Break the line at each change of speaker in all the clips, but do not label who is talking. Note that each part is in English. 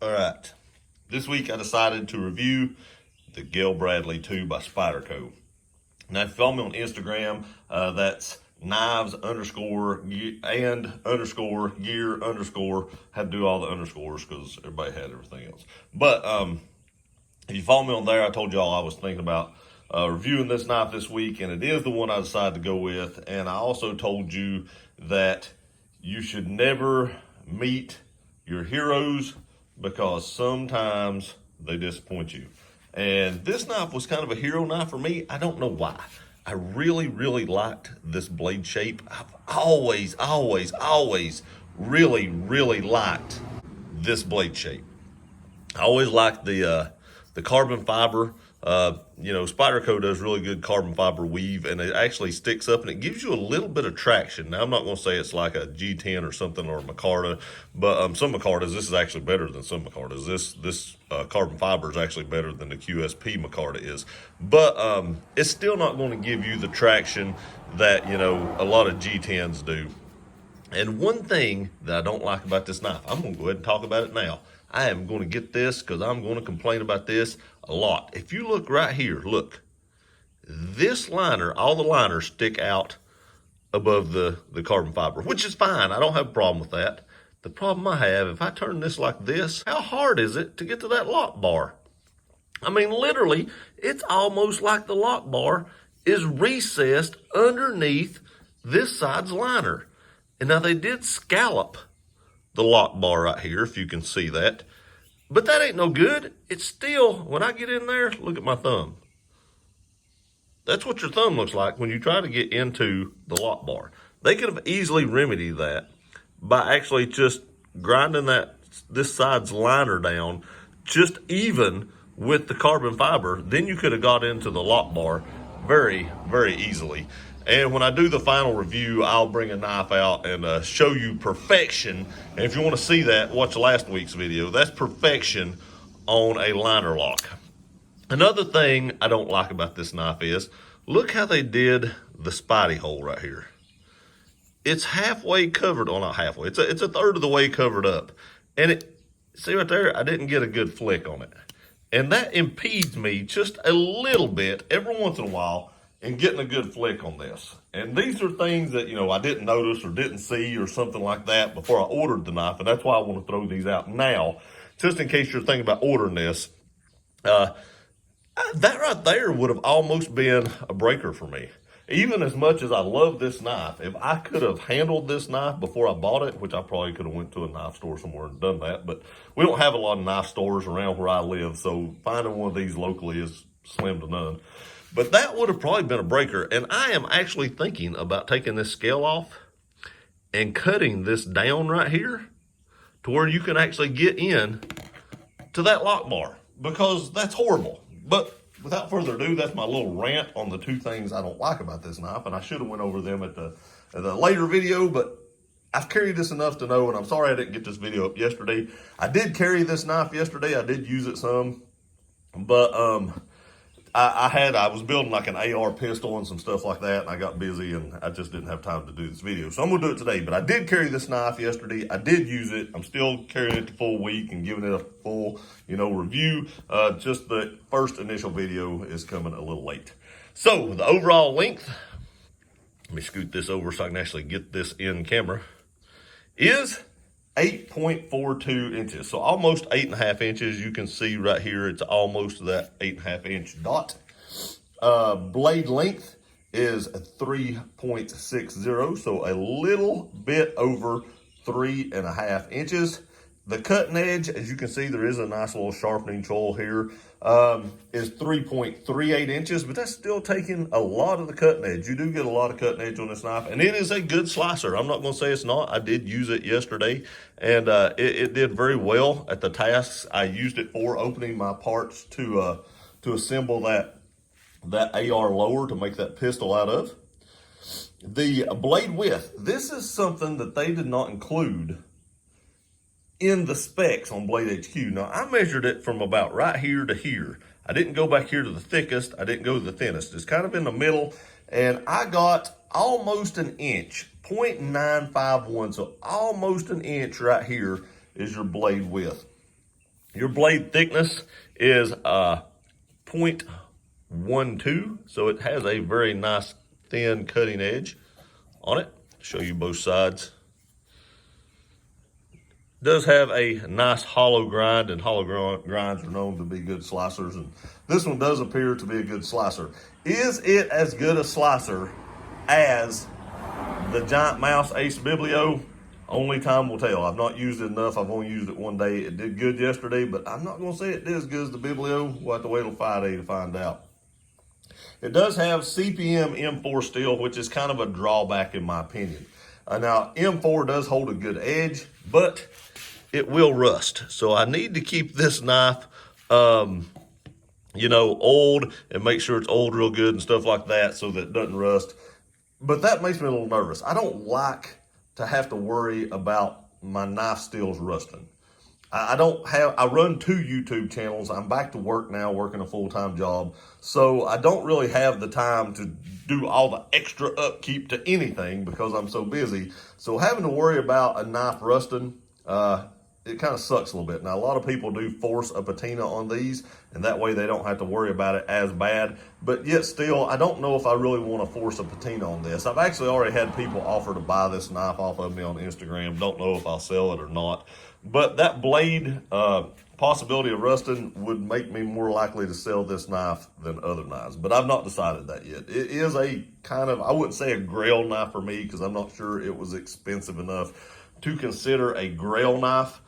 All right, this week I decided to review the Gayle Bradley 2 by Spyderco. Now, if you follow me on Instagram, that's knives underscore and underscore gear underscore. Had to do all the underscores because everybody had everything else. But if you follow me on there, I told y'all I was thinking about reviewing this knife this week, and it is the one I decided to go with. And I also told you that you should never meet your heroes because sometimes they disappoint you. And this knife was kind of a hero knife for me. I don't know why. I really, really liked this blade shape. I've always really, really liked this blade shape. I always liked the carbon fiber. Spyderco does really good carbon fiber weave, and it actually sticks up and it gives you a little bit of traction. Now, I'm not going to say it's like a G10 or something or a micarta, but some micartas, this is actually better than some micartas. This carbon fiber is actually better than the QSP micarta is, but it's still not going to give you the traction that, a lot of G10s do. And one thing that I don't like about this knife, I'm going to go ahead and talk about it now. I am going to get this because I'm going to complain about this a lot. If you look right here, look, this liner, all the liners stick out above the carbon fiber, which is fine. I don't have a problem with that. The problem I have, if I turn this like this, how hard is it to get to that lock bar? I mean, literally, it's almost like the lock bar is recessed underneath this side's liner. And now they did scallop the lock bar right here, if you can see that. But that ain't no good. It's still, when I get in there, look at my thumb. That's what your thumb looks like when you try to get into the lock bar. They could have easily remedied that by actually just grinding this side's liner down just even with the carbon fiber. Then you could have got into the lock bar very, very easily. And when I do the final review, I'll bring a knife out and show you perfection. And if you want to see that, watch last week's video. That's perfection on a liner lock. Another thing I don't like about this knife is, look how they did the Spidey hole right here. It's halfway covered, well, not halfway, it's a third of the way covered up. And see right there, I didn't get a good flick on it. And that impedes me just a little bit every once in a while and getting a good flick on this. And these are things that, I didn't notice or didn't see or something like that before I ordered the knife. And that's why I want to throw these out now, just in case you're thinking about ordering this. That right there would have almost been a breaker for me. Even as much as I love this knife, if I could have handled this knife before I bought it, which I probably could have went to a knife store somewhere and done that, but we don't have a lot of knife stores around where I live, so finding one of these locally is slim to none. But that would have probably been a breaker. And I am actually thinking about taking this scale off and cutting this down right here to where you can actually get in to that lock bar, because that's horrible. But without further ado, that's my little rant on the two things I don't like about this knife. And I should have went over them at the later video, but I've carried this enough to know, and I'm sorry I didn't get this video up yesterday. I did carry this knife yesterday. I did use it some, but I was building like an AR pistol and some stuff like that, and I got busy and I just didn't have time to do this video. So I'm going to do it today, but I did carry this knife yesterday. I did use it. I'm still carrying it the full week and giving it a full, review. Just the first initial video is coming a little late. So the overall length, let me scoot this over so I can actually get this in camera, is 8.42 inches. So almost 8.5 inches. You can see right here, it's almost that 8.5 inch dot. Blade length is 3.60. So a little bit over 3.5 inches. The cutting edge, as you can see, there is a nice little sharpening tool here, is 3.38 inches, but that's still taking a lot of the cutting edge. You do get a lot of cutting edge on this knife, and it is a good slicer. I'm not going to say it's not. I did use it yesterday, and it did very well at the tasks I used it for, opening my parts to assemble that AR lower to make that pistol out of. The blade width, this is something that they did not include in the specs on Blade HQ. Now, I measured it from about right here to here. I didn't go back here to the thickest. I didn't go to the thinnest. It's kind of in the middle, and I got almost an inch, 0.951, so almost an inch right here is your blade width. Your blade thickness is 0.12, so it has a very nice thin cutting edge on it. Show you both sides. It does have a nice hollow grind, and hollow grinds are known to be good slicers, and this one does appear to be a good slicer. Is it as good a slicer as the Giant Mouse Ace Biblio? Only time will tell. I've not used it enough. I've only used it one day. It did good yesterday, but I'm not going to say it did as good as the Biblio. We'll have to wait till Friday to find out. It does have CPM M4 steel, which is kind of a drawback in my opinion. Now, M4 does hold a good edge, but it will rust. So I need to keep this knife, oiled and make sure it's oiled real good and stuff like that so that it doesn't rust. But that makes me a little nervous. I don't like to have to worry about my knife steels rusting. I run 2 YouTube channels. I'm back to work now, working a full-time job. So I don't really have the time to do all the extra upkeep to anything because I'm so busy. So having to worry about a knife rusting, it kind of sucks a little bit. Now, a lot of people do force a patina on these, and that way they don't have to worry about it as bad. But yet still, I don't know if I really want to force a patina on this. I've actually already had people offer to buy this knife off of me on Instagram. Don't know if I'll sell it or not. But that blade possibility of rusting would make me more likely to sell this knife than other knives. But I've not decided that yet. It is a kind of, I wouldn't say a grail knife for me because I'm not sure it was expensive enough to consider a grail knife.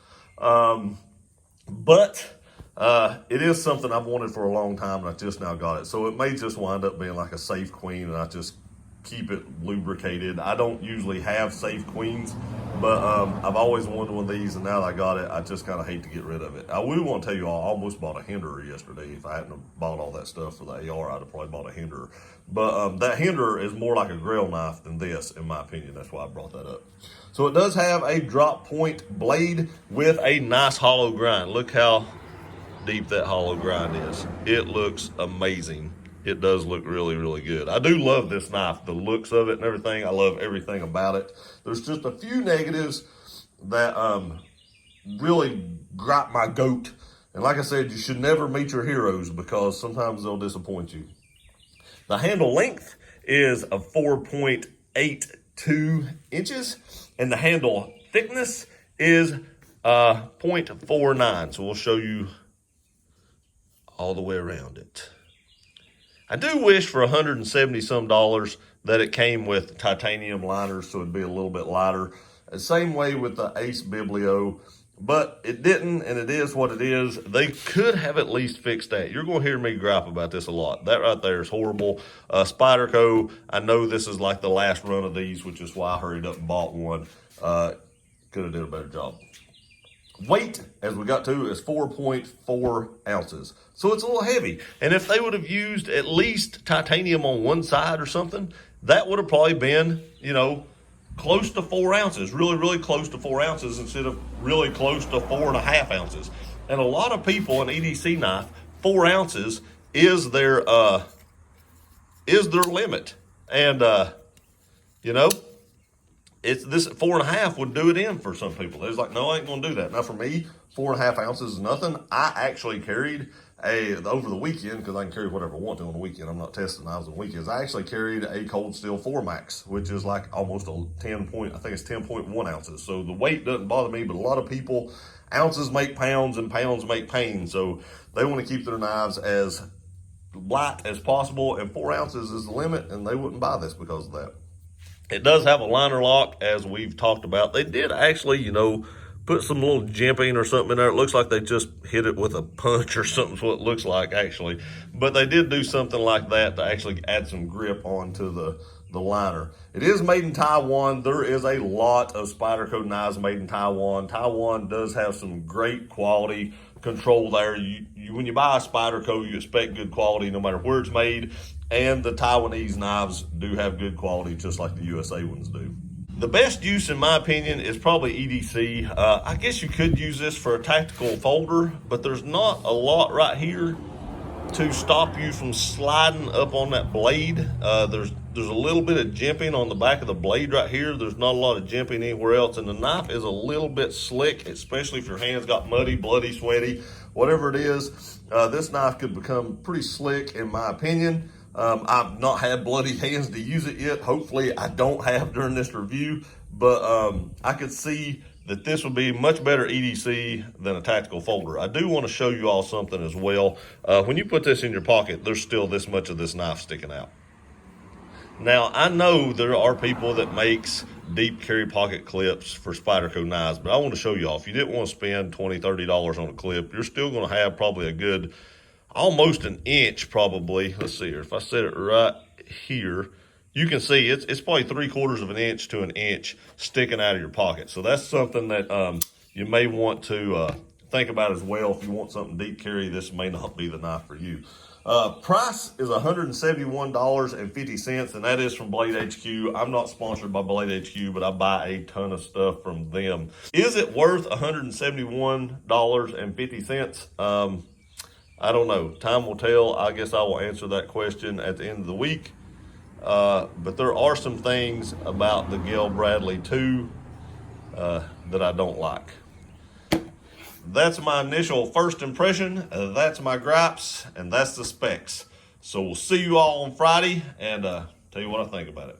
But it is something I've wanted for a long time, and I just now got it. So it may just wind up being like a Safe Queen, and I just keep it lubricated. I don't usually have Safe Queens, but I've always wanted one of these, and now that I got it, I just kind of hate to get rid of it. I would want to tell you, I almost bought a Hinderer yesterday. If I hadn't have bought all that stuff for the AR, I'd have probably bought a Hinderer. But that Hinderer is more like a grail knife than this, in my opinion. That's why I brought that up. So it does have a drop point blade with a nice hollow grind. Look how deep that hollow grind is. It looks amazing. It does look really, really good. I do love this knife, the looks of it and everything. I love everything about it. There's just a few negatives that really gripe my goat. And like I said, you should never meet your heroes because sometimes they'll disappoint you. The handle length is a 4.82 inches, and the handle thickness is 0.49. So we'll show you all the way around it. I do wish for $170 some that it came with titanium liners, so it'd be a little bit lighter. The same way with the Ace Biblio, but it didn't, and it is what it is. They could have at least fixed that. You're going to hear me gripe about this a lot. That right there is horrible. Spyderco, I know this is like the last run of these, which is why I hurried up and bought one. Could have did a better job. Weight, as we got to, is 4.4 ounces. So it's a little heavy. And if they would have used at least titanium on one side or something, that would have probably been, close to 4 ounces. Really, really close to 4 ounces instead of really close to 4.5 ounces. And a lot of people, an EDC knife, 4 ounces is their limit. And, it's this 4.5 would do it in for some people. They're like, no, I ain't gonna do that. Now for me, 4.5 ounces is nothing. I actually carried over the weekend, because I can carry whatever I want to on the weekend. I'm not testing knives on weekends. I actually carried a Cold Steel 4 Max, which is like almost I think it's 10.1 ounces. So the weight doesn't bother me, but a lot of people, ounces make pounds and pounds make pain. So they want to keep their knives as light as possible, and 4 ounces is the limit, and they wouldn't buy this because of that. It does have a liner lock, as we've talked about. They did actually, put some little jimping or something in there. It looks like they just hit it with a punch or something, is what it looks like, actually. But they did do something like that to actually add some grip onto the liner. It is made in Taiwan. There is a lot of Spyderco knives made in Taiwan. Taiwan does have some great quality control there. When you buy a Spyderco, you expect good quality no matter where it's made. And the Taiwanese knives do have good quality, just like the USA ones do. The best use, in my opinion, is probably EDC. I guess you could use this for a tactical folder, but there's not a lot right here to stop you from sliding up on that blade. There's There's a little bit of jimping on the back of the blade right here. There's not a lot of jimping anywhere else. And the knife is a little bit slick, especially if your hands got muddy, bloody, sweaty, whatever it is. This knife could become pretty slick in my opinion. I've not had bloody hands to use it yet. Hopefully I don't have during this review, but I could see that this would be much better EDC than a tactical folder. I do want to show you all something as well. When you put this in your pocket, there's still this much of this knife sticking out. Now, I know there are people that makes deep carry pocket clips for Spyderco knives, but I want to show y'all, if you didn't want to spend $20, $30 on a clip, you're still going to have probably a good, almost an inch probably. Let's see here. If I set it right here, you can see it's probably 3/4 of an inch to an inch sticking out of your pocket. So that's something that you may want to think about as well. If you want something deep carry, this may not be the knife for you. Price is $171.50, and that is from Blade HQ. I'm not sponsored by Blade HQ, but I buy a ton of stuff from them. Is it worth $171.50? I don't know. Time will tell. I guess I will answer that question at the end of the week. But there are some things about the Gayle Bradley 2 that I don't like. That's my initial first impression. That's my gripes, and that's the specs. So we'll see you all on Friday, and tell you what I think about it.